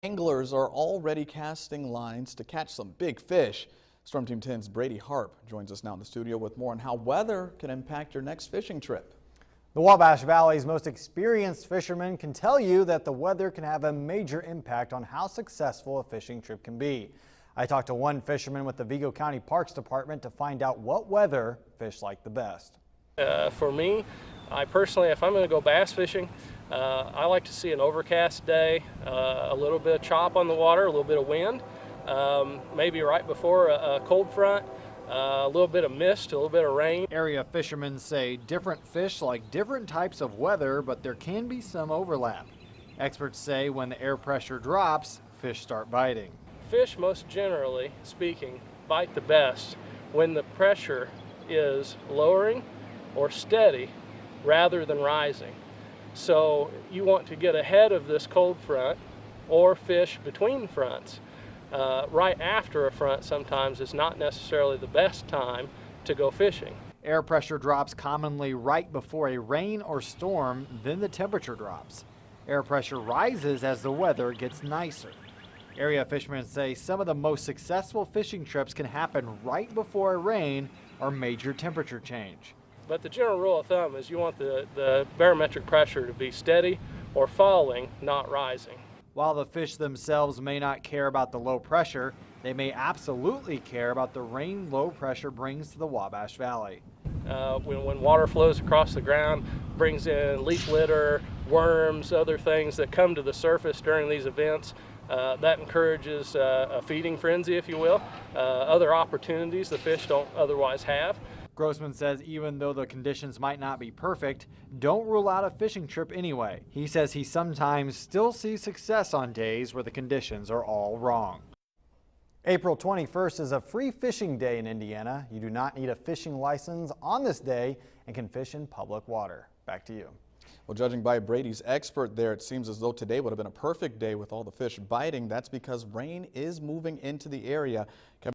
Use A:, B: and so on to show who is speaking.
A: Anglers are already casting lines to catch some big fish. Storm Team 10's Brady Harp joins us now in the studio with more on how weather can impact your next fishing trip.
B: The Wabash Valley's most experienced fishermen can tell you that the weather can have a major impact on how successful a fishing trip can be. I talked to one fisherman with the Vigo County Parks Department to find out what weather fish like the best.
C: For me, I personally, if I'm going to go bass fishing, I like to see an overcast day, a little bit of chop on the water, a little bit of wind, maybe right before a cold front, a little bit of mist, a little bit of rain.
B: Area fishermen say different fish like different types of weather, but there can be some overlap. Experts say when the air pressure drops, fish start biting.
C: Fish, most generally speaking, bite the best when the pressure is lowering or steady rather than rising. So you want to get ahead of this cold front or fish between fronts. Right after a front sometimes is not necessarily the best time to go fishing.
B: Air pressure drops commonly right before a rain or storm, then the temperature drops. Air pressure rises as the weather gets nicer. Area fishermen say some of the most successful fishing trips can happen right before a rain or major temperature change.
C: But the general rule of thumb is you want the barometric pressure to be steady or falling, not rising.
B: While the fish themselves may not care about the low pressure, they may absolutely care about the rain low pressure brings to the Wabash Valley.
C: When water flows across the ground, brings in leaf litter, worms, other things that come to the surface during these events, that encourages a feeding frenzy, if you will, other opportunities the fish don't otherwise have.
B: Grossman says even though the conditions might not be perfect, don't rule out a fishing trip anyway. He says he sometimes still sees success on days where the conditions are all wrong. April 21st is a free fishing day in Indiana. You do not need a fishing license on this day and can fish in public water. Back to you.
A: Well, judging by Brady's expert there, it seems as though today would have been a perfect day with all the fish biting. That's because rain is moving into the area.